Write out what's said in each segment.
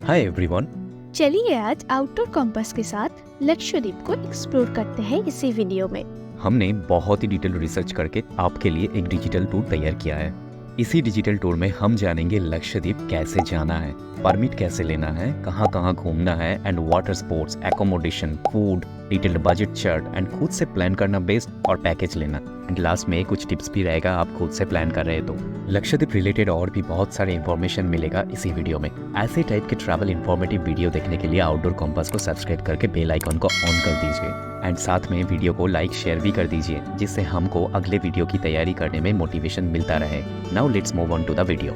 Hi everyone. चलिए आज outdoor compass के साथ लक्षद्वीप को एक्सप्लोर करते हैं इसी वीडियो में। हमने बहुत ही डिटेल रिसर्च करके आपके लिए एक डिजिटल टूर तैयार किया है। इसी डिजिटल टूर में हम जानेंगे लक्षद्वीप कैसे जाना है, परमिट कैसे लेना है, कहाँ घूमना है and water sports, accommodation, food, detailed budget chart and खुद से प्लान करना बेस्ट और पैकेज लेना। एंड लास्ट में कुछ टिप्स भी रहेगा आप खुद से प्लान कर रहे हैं तो। लक्षद्वीप रिलेटेड और भी बहुत सारे इन्फॉर्मेशन मिलेगा इसी वीडियो में। ऐसे टाइप के ट्रैवल इन्फॉर्मेटिव वीडियो देखने के लिए आउटडोर कंपास को सब्सक्राइब करके बेल आइकन को ऑन कर दीजिए एंड साथ में वीडियो को लाइक शेयर भी कर दीजिए, जिससे हमको अगले वीडियो की तैयारी करने में मोटिवेशन मिलता रहे। Now let's move on to the video.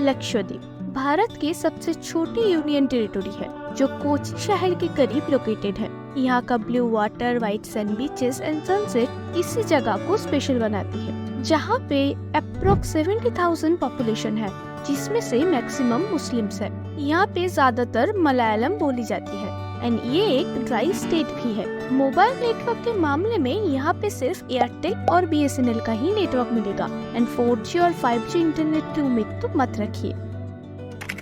Lakshadweep Bharat की सबसे छोटी यूनियन टेरिटोरी है जो कोची शहर के करीब लोकेटेड है। यहाँ का blue water, white sand beaches and sunset इसी जगह को स्पेशल बनाती है, जहाँ पे अप्रोक्स 70,000 पॉपुलेशन है, जिसमें से मैक्सिमम मुस्लिम्स है। यहाँ पे ज्यादातर मलयालम बोली जाती है एंड ये एक ड्राई स्टेट भी है। मोबाइल नेटवर्क के मामले में यहाँ पे सिर्फ एयरटेल और BSNL का ही नेटवर्क मिलेगा एंड 4G और 5G इंटरनेट की उम्मीद तो मत रखिए।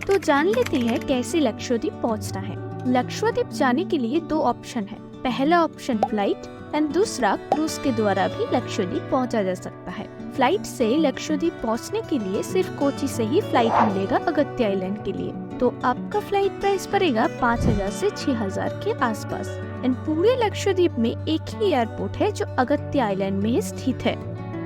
तो जान लेते हैं कैसे लक्षद्वीप पहुँचना है। लक्षद्वीप जाने के लिए दो ऑप्शन है। पहला ऑप्शन फ्लाइट एंड दूसरा क्रूज के द्वारा भी लक्षद्वीप पहुँचा जा सकता है। फ्लाइट से लक्षद्वीप पहुँचने के लिए सिर्फ कोची से ही फ्लाइट मिलेगा अगत्य आइलैंड के लिए। तो आपका फ्लाइट प्राइस पड़ेगा 5,000 से 6,000 के आसपास एंड पूरे लक्षद्वीप में एक ही एयरपोर्ट है जो अगत्य आइलैंड में स्थित है।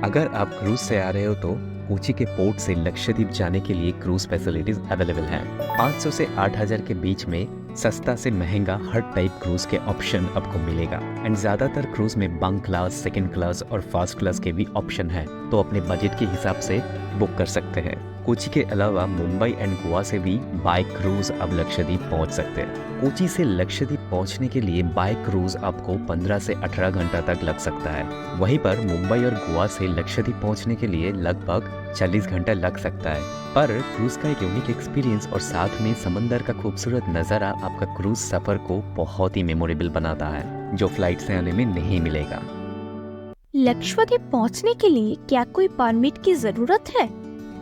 अगर आप क्रूज से आ रहे हो तो कोची के पोर्ट से लक्षद्वीप जाने के लिए क्रूज फैसिलिटीज अवेलेबल हैं। 500 से 8,000 के बीच में सस्ता से महंगा हर टाइप क्रूज के ऑप्शन आपको मिलेगा एंड ज्यादातर क्रूज में बंक क्लास, सेकंड क्लास और फर्स्ट क्लास के भी ऑप्शन है, तो अपने बजट के हिसाब से बुक कर सकते हैं। कोची के अलावा मुंबई एंड गोवा से भी बाय क्रूज अब लक्षद्वीप पहुंच सकते हैं। कोची से लक्षद्वीप पहुंचने के लिए बाय क्रूज आपको 15 से 18 घंटा तक लग सकता है। वहीं पर मुंबई और गोवा से लक्षद्वीप पहुंचने के लिए लगभग 40 घंटा लग सकता है। पर क्रूज का एक यूनिक एक्सपीरियंस और साथ में समंदर का खूबसूरत नज़ारा आपका क्रूज सफर को बहुत ही मेमोरेबल बनाता है, जो फ्लाइट से आने में नहीं मिलेगा। लक्षद्वीप पहुंचने के लिए क्या कोई परमिट की जरूरत है?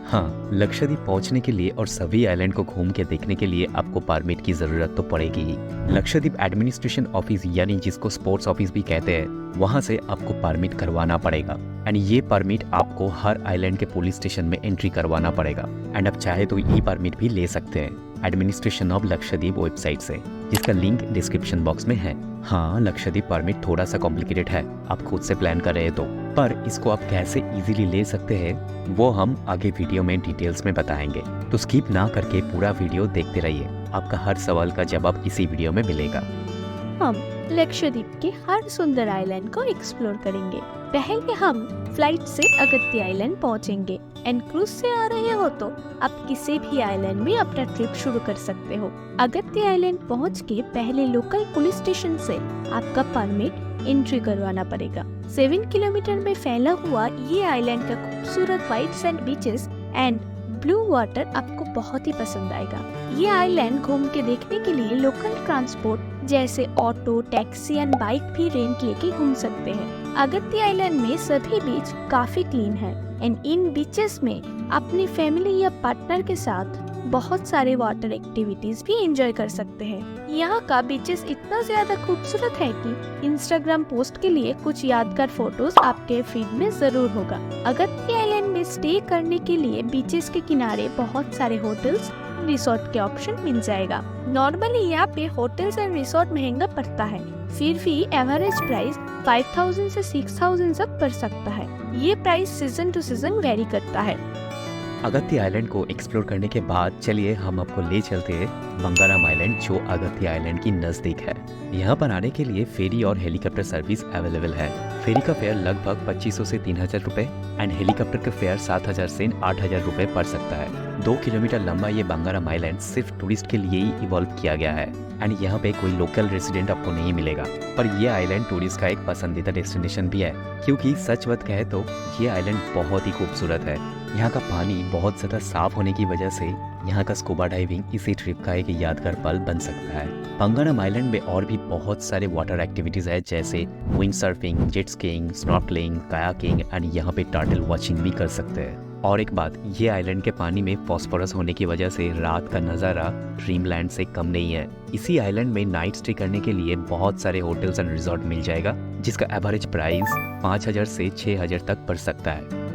हाँ, लक्षद्वीप पहुंचने के लिए और सभी आइलैंड को घूम के देखने के लिए आपको परमिट की जरूरत तो पड़ेगी ही। लक्षद्वीप एडमिनिस्ट्रेशन ऑफिस यानी जिसको स्पोर्ट्स ऑफिस भी कहते हैं, वहाँ से आपको परमिट करवाना पड़ेगा एंड ये परमिट आपको हर आइलैंड के पुलिस स्टेशन में एंट्री करवाना पड़ेगा एंड आप चाहे तो ई परमिट भी ले सकते हैं एडमिनिस्ट्रेशन ऑफ लक्षद्वीप वेबसाइट से, जिसका लिंक डिस्क्रिप्शन बॉक्स में है। हाँ, लक्षद्वीप परमिट थोड़ा सा कॉम्प्लिकेटेड है आप खुद से प्लान कर रहे हैं तो, पर इसको आप कैसे इजीली ले सकते हैं वो हम आगे वीडियो में डिटेल्स में बताएंगे। तो स्किप ना करके पूरा वीडियो देखते रहिए, आपका हर सवाल का जवाब इसी वीडियो में मिलेगा। हम लक्षद्वीप के हर सुंदर आइलैंड को एक्सप्लोर करेंगे। पहले हम फ्लाइट से अगत्य आइलैंड पहुंचेंगे एंड क्रूज से आ रहे हो तो आप किसी भी आइलैंड में अपना ट्रिप शुरू कर सकते हो। अगत्य आइलैंड पहुंच के पहले लोकल पुलिस स्टेशन से आपका परमिट एंट्री करवाना पड़ेगा। 7 किलोमीटर में फैला हुआ ये आइलैंड का खूबसूरत white sand beaches and blue water आपको बहुत ही पसंद आएगा। ये आइलैंड घूम के देखने के लिए लोकल ट्रांसपोर्ट जैसे ऑटो, टैक्सी एंड बाइक भी रेंट लेके घूम सकते हैं। अगत्य आइलैंड में सभी बीच काफी क्लीन है एंड इन बीचेस में अपनी फैमिली या पार्टनर के साथ बहुत सारे वाटर एक्टिविटीज भी एंजॉय कर सकते हैं। यहाँ का बीचेस इतना ज्यादा खूबसूरत है कि इंस्टाग्राम पोस्ट के लिए कुछ यादगार फोटोज आपके फीड में जरूर होगा। अगत्य आइलैंड में स्टे करने के लिए बीचेस के किनारे बहुत सारे होटल्स, रिसोर्ट के ऑप्शन मिल जाएगा। नॉर्मली यहाँ पे होटल्स एंड रिसोर्ट महंगा पड़ता है, फिर भी एवरेज प्राइस 5,000 से 6,000 तक पड़ सकता है। ये price season two season very करता है। अगत्य आइलैंड को एक्सप्लोर करने के बाद चलिए हम आपको ले चलते हैं बंगाराम आइलैंड, जो अगत्य आइलैंड की नजदीक है। यहाँ पर आने के लिए फेरी और हेलीकॉप्टर सर्विस अवेलेबल है। फेरी का फेयर लगभग 2,500 से 3,000 रुपए एंड हेलीकॉप्टर का फेयर 7,000 से 8,000 रुपए पड़ सकता है। 2 किलोमीटर लंबा ये बंगाराम आइलैंड सिर्फ टूरिस्ट के लिए ही इवॉल्व किया गया है एंड यहाँ पे कोई लोकल रेसिडेंट आपको नहीं मिलेगा। पर यह आइलैंड टूरिस्ट का एक पसंदीदा डेस्टिनेशन भी है, क्योंकि सच बात कहे तो ये आइलैंड बहुत ही खूबसूरत है। यहाँ का पानी बहुत ज्यादा साफ होने की वजह से यहाँ का स्कूबा डाइविंग इसी ट्रिप का एक यादगार पल बन सकता है। बंगाराम आइलैंड में और भी बहुत सारे वाटर एक्टिविटीज है, जैसे wind surfing, jet skiing, snorkelling, kayaking and यहाँ पे टर्टल वॉचिंग भी कर सकते हैं। और एक बात, ये आइलैंड के पानी में फॉस्फोरस होने की वजह से रात का नज़ारा ड्रीमलैंड से कम नहीं है। इसी आइलैंड में नाइट स्टे करने के लिए बहुत सारे होटल्स एंड रिजॉर्ट मिल जाएगा, जिसका एवरेज प्राइस 5,000 से 6,000 तक पड़ सकता है।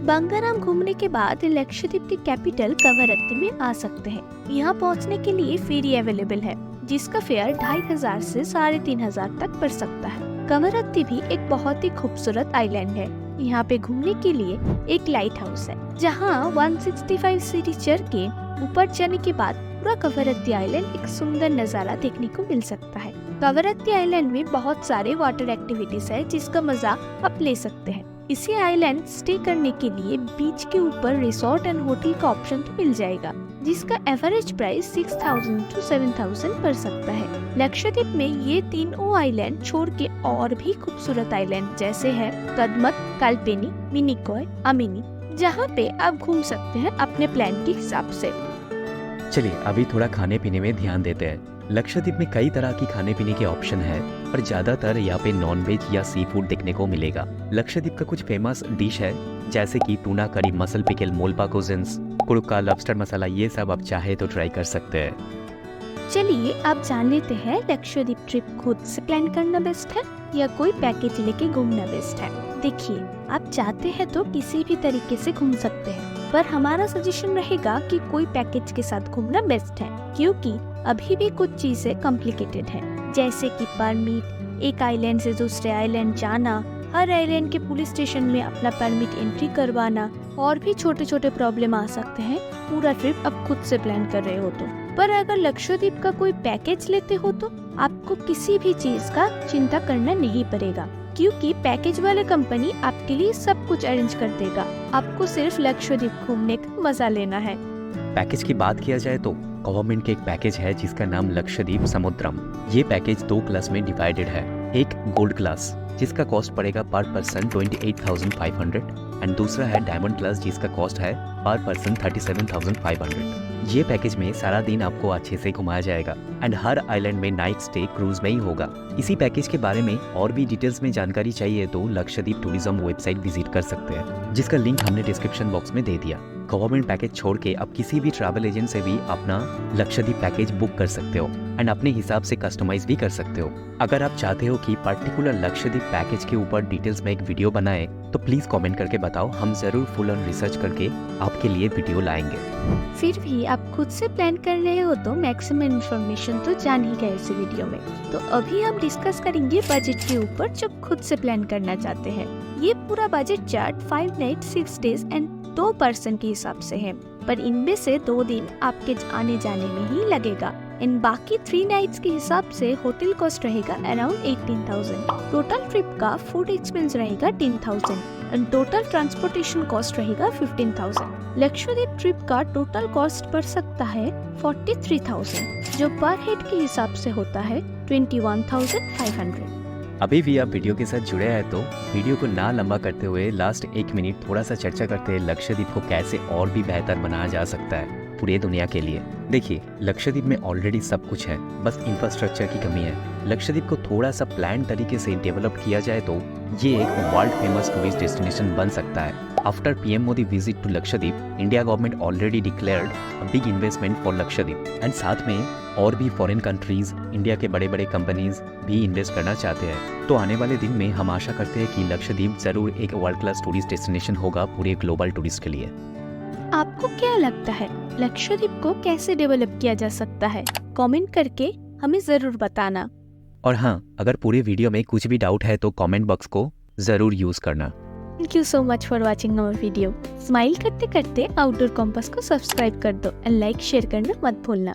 बंगाराम घूमने के बाद लक्षद्वीप के कैपिटल कवरत्ती में आ सकते हैं। यहाँ पहुँचने के लिए फेरी अवेलेबल है, जिसका फेयर 2,500 से 3,500 तक पड़ सकता है। कवरत्ती भी एक बहुत ही खूबसूरत आइलैंड है। यहाँ पे घूमने के लिए एक लाइट हाउस है, जहाँ 165 सीढ़ी चढ़ के ऊपर जाने के बाद पूरा कवरत्ती आइलैंड एक सुंदर नजारा देखने को मिल सकता है। कवरत्ती आइलैंड में बहुत सारे वाटर एक्टिविटीज है, जिसका मजा आप ले सकते हैं। इसी आइलैंड स्टे करने के लिए बीच के ऊपर रिसोर्ट एंड होटल का ऑप्शन तो मिल जाएगा, जिसका एवरेज प्राइस 6,000 to 7,000 पड़ सकता है। लक्षद्वीप में ये तीनों आइलैंड छोड़ के और भी खूबसूरत आइलैंड जैसे है कदमत, कल्पेनी, मिनिकॉय, अमिनी, जहाँ पे आप घूम सकते हैं अपने प्लान के हिसाब से। चलिए अभी थोड़ा खाने पीने में ध्यान देते हैं। लक्षद्वीप में कई तरह की खाने पीने के ऑप्शन है, पर ज्यादातर यहाँ पे नॉनवेज या सी फूड देखने को मिलेगा। लक्षद्वीप का कुछ फेमस डिश है, जैसे कि टूना करी, मसल पिकल, मोल्पा कोजिन्स, कुड़का, लॉबस्टर मसाला, ये सब आप चाहे तो ट्राई कर सकते हैं। चलिए आप जान लेते हैं लक्षद्वीप ट्रिप खुद से प्लान करना बेस्ट है या कोई पैकेज लेके घूमना बेस्ट है। देखिए, आप चाहते हैं तो किसी भी तरीके से घूम सकते हैं, पर हमारा सजेशन रहेगा कि कोई पैकेज के साथ घूमना बेस्ट है, क्योंकि अभी भी कुछ चीजें कॉम्प्लिकेटेड है, जैसे कि परमिट, एक आइलैंड से दूसरे आइलैंड जाना, हर आइलैंड के पुलिस स्टेशन में अपना परमिट एंट्री करवाना, और भी छोटे छोटे प्रॉब्लम आ सकते हैं पूरा ट्रिप आप खुद से प्लान कर रहे हो तो। पर अगर लक्षद्वीप का कोई पैकेज लेते हो तो आपको किसी भी चीज का चिंता करना नहीं पड़ेगा, क्योंकि पैकेज वाले कंपनी आपके लिए सब कुछ अरेंज कर देगा। आपको सिर्फ लक्षद्वीप घूमने का मजा लेना है। पैकेज की बात किया जाए तो गवर्नमेंट के एक पैकेज है जिसका नाम लक्षद्वीप समुद्रम। ये पैकेज 2 क्लास में डिवाइडेड है। एक गोल्ड क्लास जिसका कॉस्ट पड़ेगा पर पर्सन 28,500 एंड दूसरा है डायमंड क्लास जिसका कॉस्ट है पर पर्सन 37,500। ये पैकेज में सारा दिन आपको अच्छे से घुमाया जाएगा एंड हर आइलैंड में नाइट स्टे क्रूज में ही होगा। इसी पैकेज के बारे में और भी डिटेल्स में जानकारी चाहिए तो लक्षद्वीप टूरिज्म वेबसाइट विजिट कर सकते हैं, जिसका लिंक हमने डिस्क्रिप्शन बॉक्स में दे दिया। गवर्नमेंट पैकेज छोड़ के आप किसी भी ट्रैवल एजेंट से भी अपना लक्षद्वीप पैकेज बुक कर सकते हो एंड अपने हिसाब से कस्टमाइज भी कर सकते हो। अगर आप चाहते हो कि पर्टिकुलर लक्षद्वीप पैकेज के ऊपर डिटेल्स में एक वीडियो बनाए तो प्लीज कमेंट करके बताओ, हम जरूर फुल ऑन रिसर्च करके आपके लिए वीडियो लाएंगे। फिर भी आप खुद से प्लान कर रहे हो तो मैक्सिमम इन्फॉर्मेशन तो जान ही गए इस वीडियो में। तो अभी हम डिस्कस करेंगे बजट के ऊपर जो खुद से प्लान करना चाहते हैं। ये पूरा budget chart 5 night 6 days and 2 person के हिसाब से है, पर इनमें से 2 दिन आपके आने जाने में ही लगेगा। इन बाकी 3 नाइट्स के हिसाब से होटल कॉस्ट रहेगा अराउंड 18,000। टोटल ट्रिप का फूड एक्सपेंस रहेगा 10,000 एंड टोटल ट्रांसपोर्टेशन कॉस्ट रहेगा 15,000। लक्षद्वीप ट्रिप का टोटल कॉस्ट पड़ सकता है 43,000, जो पर हेड के हिसाब से होता है 21,500। अभी भी आप वीडियो के साथ जुड़े हैं तो वीडियो को ना लंबा करते हुए लास्ट 1 मिनट थोड़ा सा चर्चा करते हैं लक्षद्वीप को कैसे और भी बेहतर बनाया जा सकता है पूरी दुनिया के लिए। देखिए, लक्षद्वीप में ऑलरेडी सब कुछ है, बस इंफ्रास्ट्रक्चर की कमी है। लक्षद्वीप को थोड़ा सा प्लान तरीके से डेवलप किया जाए तो ये एक वर्ल्ड फेमस टूरिस्ट डेस्टिनेशन बन सकता है। After PM Modi visit to Lakshadweep, India government already declared a big investment for Lakshadweep and साथ में और भी फॉरेन कंट्रीज, इंडिया के बड़े बड़े कंपनीज भी इन्वेस्ट करना चाहते हैं। तो आने वाले दिन में हम आशा करते हैं कि लक्षद्वीप जरूर एक वर्ल्ड क्लास टूरिस्ट डेस्टिनेशन होगा पूरे ग्लोबल टूरिस्ट के लिए। आपको क्या लगता है लक्षद्वीप को कैसे डेवलप किया जा सकता है? कमेंट करके हमें जरूर बताना। और हाँ, अगर पूरे वीडियो में कुछ भी डाउट है तो कमेंट बॉक्स को जरूर यूज करना। Thank you so much for watching our video. Smile करते करते आउटडोर कॉम्पास को सब्सक्राइब कर दो एंड लाइक शेयर करना मत भूलना।